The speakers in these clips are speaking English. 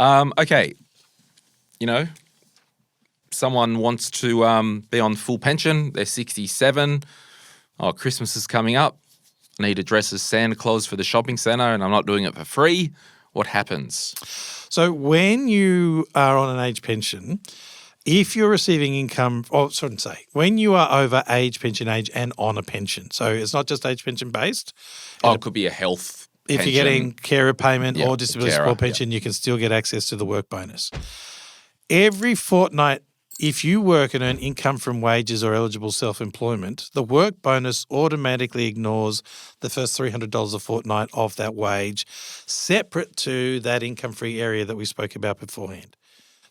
Okay, you know, someone wants to be on full pension. They're 67. Oh, Christmas is coming up. I need to dress as Santa Claus for the shopping centre and I'm not doing it for free. What happens? So when you are on an age pension, if you're receiving income, when you are over pension age and on a pension, so it's not just age pension based. It could be a health If pension. you're getting carer payment or disability carer, support pension, you can still get access to the work bonus. Every fortnight, if you work and earn income from wages or eligible self-employment, the work bonus automatically ignores the first $300 a fortnight of that wage, separate to that income-free area that we spoke about beforehand.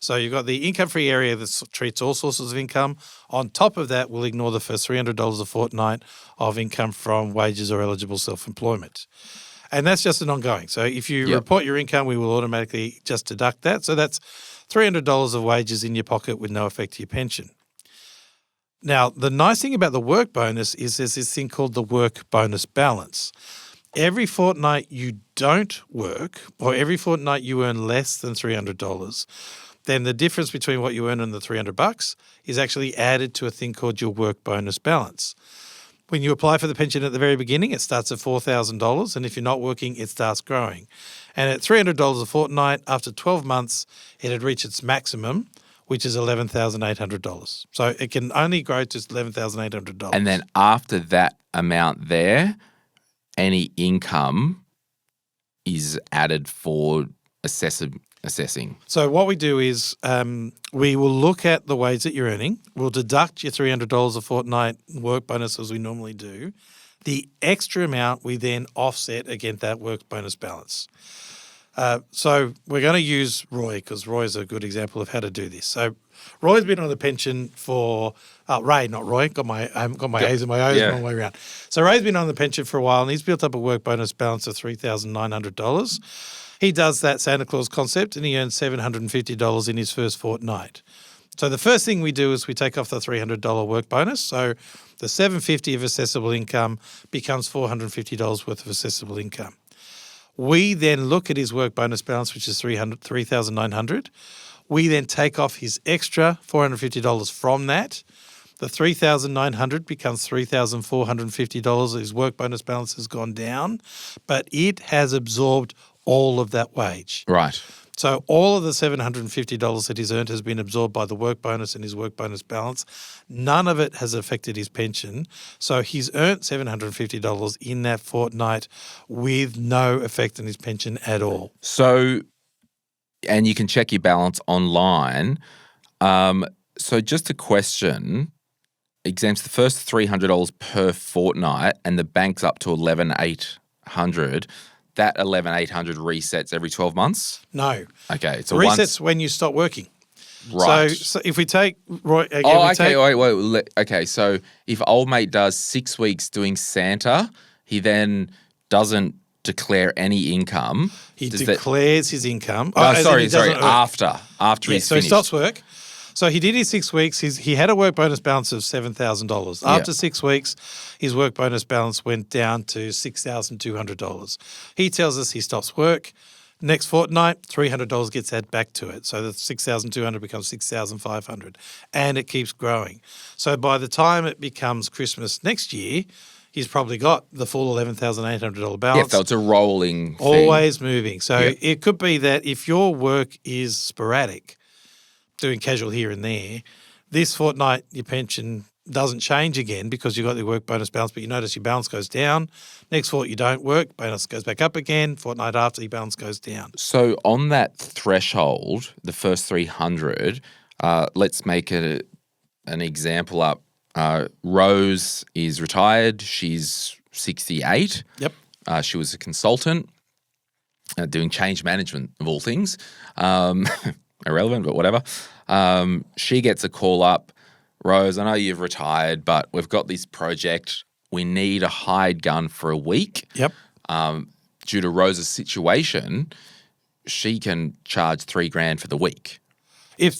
So you've got the income-free area that treats all sources of income. On top of that, we'll ignore the first $300 a fortnight of income from wages or eligible self-employment. And that's just an ongoing. So if you report your income, we will automatically just deduct that. So that's $300 of wages in your pocket with no effect to your pension. Now, the nice thing about the work bonus is there's this thing called the work bonus balance. Every fortnight you don't work or every fortnight you earn less than $300, then the difference between what you earn and the $300 is actually added to a thing called your work bonus balance. When you apply for the pension at the very beginning, it starts at $4,000, and if you're not working, it starts growing. And at $300 a fortnight, after 12 months, it had reached its maximum, which is $11,800. So it can only grow to $11,800. And then after that amount there, any income is added for assessing. So what we do is we will look at the wage that you're earning. We'll deduct your $300 a fortnight work bonus as we normally do. The extra amount we then offset against that work bonus balance. So we're going to use Roy because Roy is a good example of how to do this. So Roy's been on the pension for Ray, not Roy. Got my A's and my O's the wrong way around. So Ray's been on the pension for a while and he's built up a work bonus balance of $3,900. He does that Santa Claus concept and he earns $750 in his first fortnight. So the first thing we do is we take off the $300 work bonus. So the $750 of assessable income becomes $450 worth of assessable income. We then look at his work bonus balance, which is $3,900. We then take off his extra $450 from that. The $3,900 becomes $3,450. His work bonus balance has gone down, but it has absorbed all of that wage. Right. So all of the $750 that he's earned has been absorbed by the work bonus and his work bonus balance. None of it has affected his pension. So he's earned $750 in that fortnight with no effect on his pension at all. So, and you can check your balance online. So just a question, exempts the first $300 per fortnight and the bank's up to $11,800. That $11,800 resets every 12 months? No. Okay. It's resets when you stop working. Right. So if we take Roy, Okay. So if old mate does 6 weeks doing Santa, he then doesn't declare any income. He declares his income. After he's finished. So he stops work. So he did his 6 weeks. He had a work bonus balance of $7,000. After 6 weeks, his work bonus balance went down to $6,200. He tells us he stops work. Next fortnight, $300 gets added back to it. So the $6,200 becomes $6,500. And it keeps growing. So by the time it becomes Christmas next year, he's probably got the full $11,800 balance. Yeah, so it's a rolling thing. Always moving. So it could be that if your work is sporadic, doing casual here and there, this fortnight your pension doesn't change again because you've got the work bonus balance, but you notice your balance goes down. Next fortnight you don't work, bonus goes back up again. Fortnight after, your balance goes down. So on that threshold, the first 300, let's make an example up. Rose is retired. She's 68. Yep. She was a consultant doing change management of all things. Irrelevant, but whatever. She gets a call up. Rose, I know you've retired, but we've got this project. We need a hired gun for a week. Yep. Due to Rose's situation, she can charge $3,000 for the week.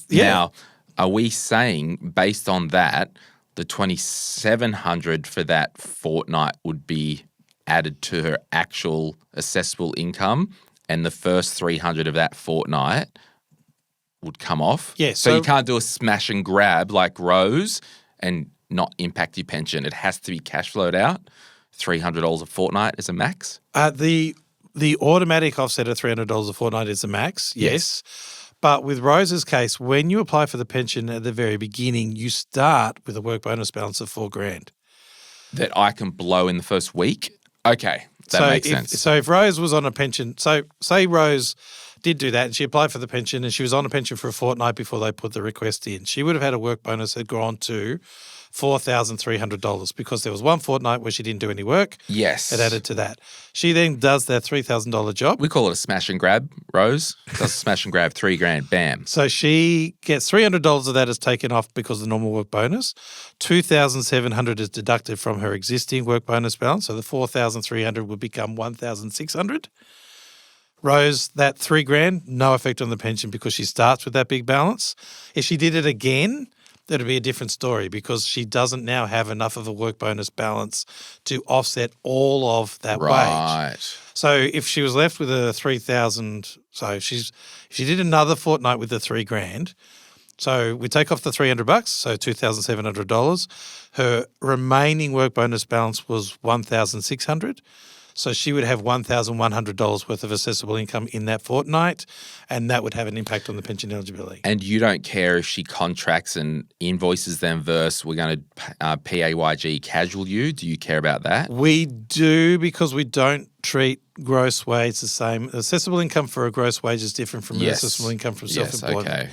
Now, are we saying based on that, the $2,700 for that fortnight would be added to her actual assessable income, and the first 300 of that fortnight would come off. Yeah, So you can't do a smash and grab like Rose and not impact your pension. It has to be cash flowed out. $300 a fortnight is a max. The automatic offset of $300 a fortnight is the max, yes. But with Rose's case, when you apply for the pension at the very beginning, you start with a work bonus balance of $4,000. That I can blow in the first week? Okay, that makes sense. So if Rose was on a pension, so say Rose did do that and she applied for the pension and she was on a pension for a fortnight before they put the request in, she would have had a work bonus that had gone to $4,300 because there was one fortnight where she didn't do any work. Yes. It added to that. She then does that $3,000 job. We call it a smash and grab, Rose. Does a smash and grab, $3,000, bam. So she gets $300 of that is taken off because of the normal work bonus. $2,700 is deducted from her existing work bonus balance. So the $4,300 would become $1,600. Rose, that $3,000, no effect on the pension because she starts with that big balance. If she did it again, that'd be a different story because she doesn't now have enough of a work bonus balance to offset all of that wage. So if she was left with a $3,000, so if she did another fortnight with the $3,000, so we take off the $300, so $2,700. Her remaining work bonus balance was $1,600. So she would have $1,100 worth of assessable income in that fortnight, and that would have an impact on the pension eligibility. And you don't care if she contracts and invoices them versus we're going to PAYG casual you? Do you care about that? We do because we don't treat gross wage the same. Assessable income for a gross wage is different from assessable income from self-employment. Okay.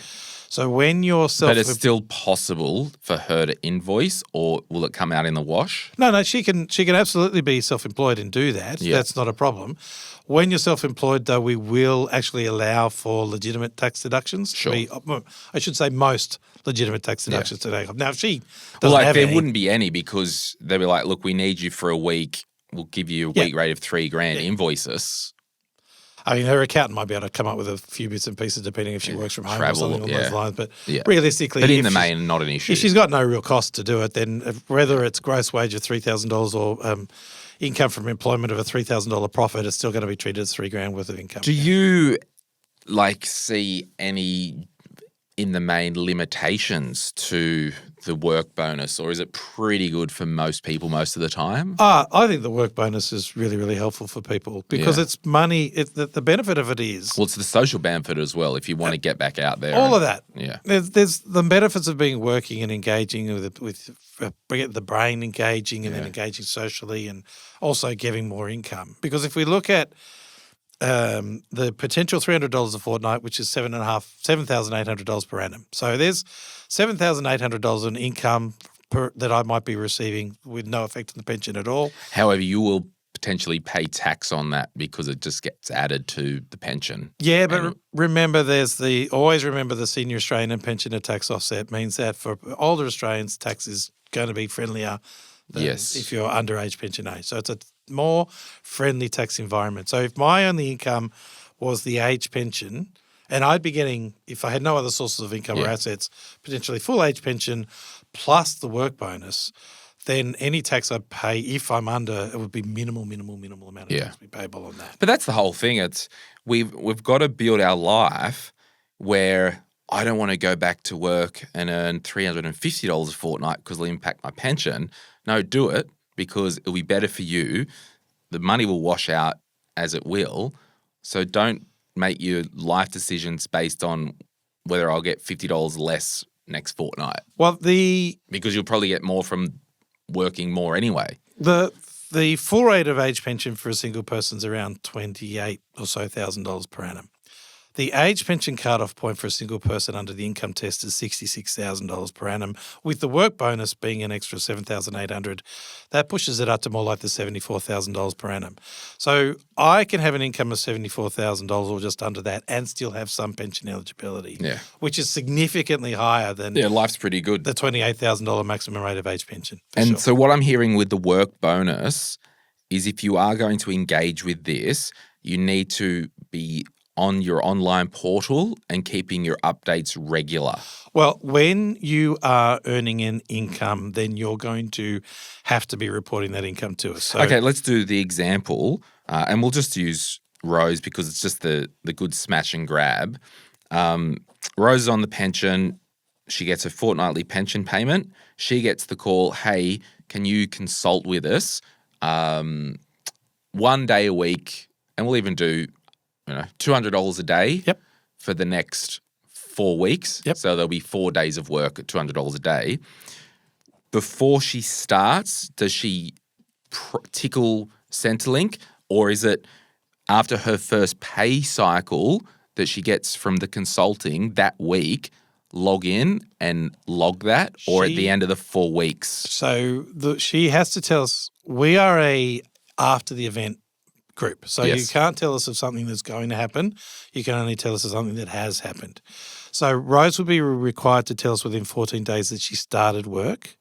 So when you're But it's still possible for her to invoice, or will it come out in the wash? No, she can absolutely be self-employed and do that. Yeah. That's not a problem. When you're self-employed, though, we will actually allow for legitimate tax deductions. Sure. I should say most legitimate tax deductions today. Now, if she doesn't have there any, wouldn't be any because they'd be like, look, we need you for a week. We'll give you a week rate of $3,000. Invoice us. I mean, her accountant might be able to come up with a few bits and pieces depending if she works from home or something along those lines. But realistically, but in the main, not an issue. If she's got no real cost to do it, then whether it's gross wage of $3,000 or income from employment of a $3,000 profit, it's still going to be treated as $3,000 worth of income. Do you see any in the main limitations to the work bonus, or is it pretty good for most people most of the time? I think the work bonus is really, really helpful for people because it's money. The benefit of it is... Well, it's the social benefit as well if you want to get back out there. All of that. Yeah. There's the benefits of being working and engaging with the brain engaging and then engaging socially and also giving more income. Because if we look at the potential $300 a fortnight, which is $7,800 per annum. So there's $7,800 in income that I might be receiving with no effect on the pension at all. However, you will potentially pay tax on that because it just gets added to the pension. Yeah, but remember always remember the senior Australian and pensioner tax offset means that for older Australians, tax is going to be friendlier than if you're underage pension age. So it's a more friendly tax environment. So if my only income was the age pension, and I'd be getting, if I had no other sources of income or assets, potentially full age pension plus the work bonus, then any tax I pay, if I'm under, it would be minimal amount of tax to be payable on that. But that's the whole thing. It's we've got to build our life where I don't want to go back to work and earn $350 a fortnight because it'll impact my pension. No, do it because it'll be better for you. The money will wash out as it will. So don't make your life decisions based on whether I'll get $50 less next fortnight. Well, because you'll probably get more from working more anyway. The full rate of age pension for a single person is around $28,000 or so per annum. The age pension cut-off point for a single person under the income test is $66,000 per annum, with the work bonus being an extra $7,800. That pushes it up to more like the $74,000 per annum. So I can have an income of $74,000 or just under that and still have some pension eligibility, which is significantly higher than life's pretty good. The $28,000 maximum rate of age pension. And so what I'm hearing with the work bonus is if you are going to engage with this, you need to be on your online portal and keeping your updates regular. Well, when you are earning an income, then you're going to have to be reporting that income to us. So, okay, let's do the example, and we'll just use Rose because it's just the good smash and grab. Rose is on the pension. She gets a fortnightly pension payment. She gets the call, hey, can you consult with us 1 day a week, and we'll even do $200 a day for the next 4 weeks. So there'll be 4 days of work at $200 a day. Before she starts, does she tickle Centrelink, or is it after her first pay cycle that she gets from the consulting that week, log in and log that, or at the end of the 4 weeks? So she has to tell us, we are a after the event group. So you can't tell us of something that's going to happen. You can only tell us of something that has happened. So Rose would be required to tell us within 14 days that she started work.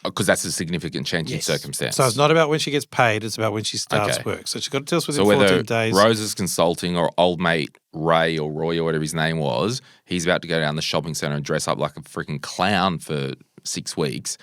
Because that's a significant change in circumstance. So it's not about when she gets paid, it's about when she starts work. So she's got to tell us within 14 days. Rose is consulting or old mate Ray or Roy or whatever his name was, he's about to go down the shopping centre and dress up like a freaking clown for 6 weeks.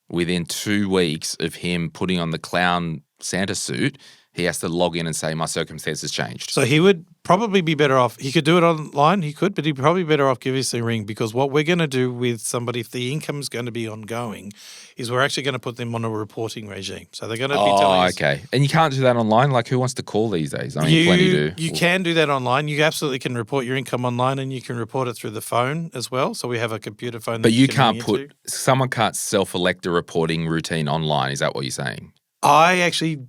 Within 2 weeks of him putting on the clown Santa suit, he has to log in and say, my circumstances changed. So he would probably be better off. He could do it online, but he'd probably be better off giving us a ring, because what we're going to do with somebody, if the income is going to be ongoing, is we're actually going to put them on a reporting regime. So they're going to be telling us. Okay. And you can't do that online? Like, who wants to call these days? I mean, plenty do. You can do that online. You absolutely can report your income online, and you can report it through the phone as well. So we have a computer phone. But you can't someone can't self-elect a reporting routine online. Is that what you're saying? I actually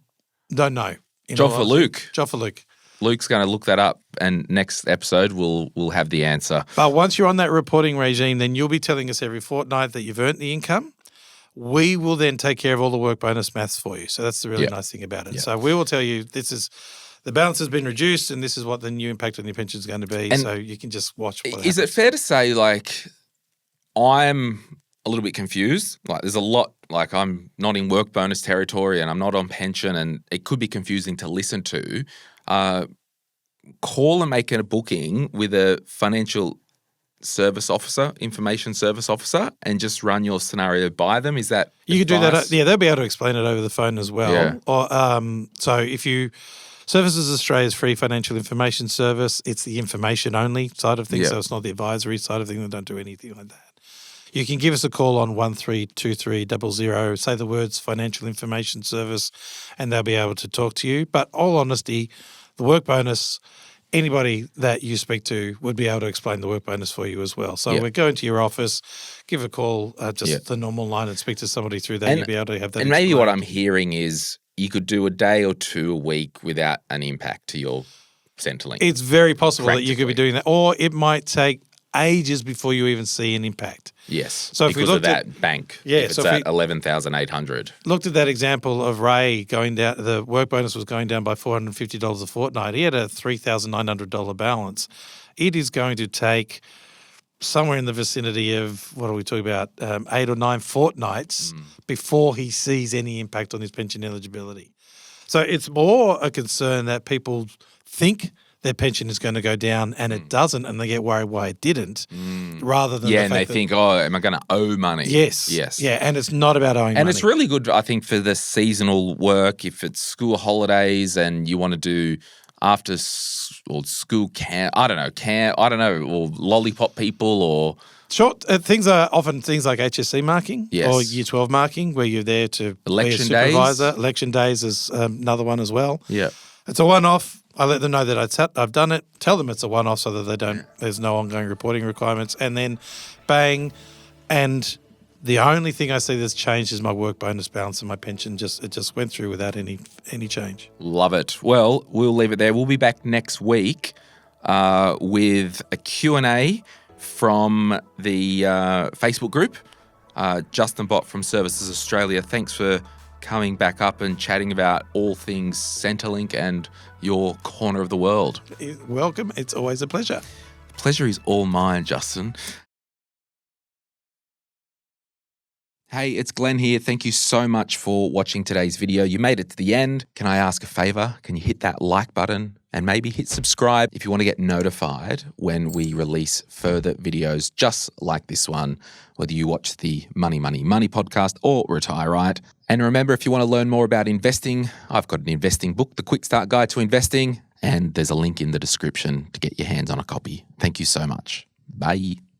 don't know. Job for Luke. Job for Luke. Luke's going to look that up, and next episode we'll have the answer. But once you're on that reporting regime, then you'll be telling us every fortnight that you've earned the income. We will then take care of all the work bonus maths for you. So that's the really nice thing about it. So we will tell you the balance has been reduced, and this is what the new impact on your pension is going to be. And so you can just watch what happens. Is it fair to say, like, I'm a little bit confused? Like, there's a lot, like, I'm not in work bonus territory and I'm not on pension, and it could be confusing to listen to. Call and make a booking with a financial service officer, information service officer, and just run your scenario by them. Is that you could do that? Yeah, they'll be able to explain it over the phone as well. Yeah. Or so if you Services Australia's free financial information service, it's the information only side of things, so it's not the advisory side of things. They don't do anything like that. You can give us a call on 132300, say the words financial information service, and they'll be able to talk to you. But all honesty, the work bonus, anybody that you speak to would be able to explain the work bonus for you as well. So we're going to your office, give a call, just the normal line, and speak to somebody through that. You'll be able to have that. And maybe what I'm hearing is you could do a day or two a week without an impact to your Centrelink. It's very possible that you could be doing that, or it might take ages before you even see an impact. Yes, so if because we of that bank. If it's at 11,800. Looked at that example of Ray going down, the work bonus was going down by $450 a fortnight. He had a $3,900 balance. It is going to take somewhere in the vicinity of, what are we talking about, 8 or 9 fortnights before he sees any impact on his pension eligibility. So it's more a concern that people think their pension is going to go down and it doesn't, and they get worried why it didn't, rather than and they think, am I going to owe money? Yes. Yeah, and it's not about owing money. And it's really good, I think, for the seasonal work, if it's school holidays and you want to do after or school camp, I don't know, or lollipop people or... Short things are often things like HSC marking or Year 12 marking, where you're there to election be a supervisor. Days. Election days is another one as well. Yeah. It's a one-off. I let them know that I've done it. Tell them it's a one-off so that they don't. There's no ongoing reporting requirements. And then, bang, and the only thing I see that's changed is my work bonus balance and my pension. It just went through without any change. Love it. Well, we'll leave it there. We'll be back next week with a Q&A from the Facebook group. Justin Bott from Services Australia. Thanks for coming back up and chatting about all things Centrelink and your corner of the world. Welcome. It's always a pleasure. Pleasure is all mine, Justin. Hey, it's Glenn here. Thank you so much for watching today's video. You made it to the end. Can I ask a favor? Can you hit that like button and maybe hit subscribe if you want to get notified when we release further videos just like this one, whether you watch the Money, Money, Money podcast or Retire Right. And remember, if you want to learn more about investing, I've got an investing book, The Quick Start Guide to Investing, And there's a link in the description to get your hands on a copy. Thank you so much. Bye.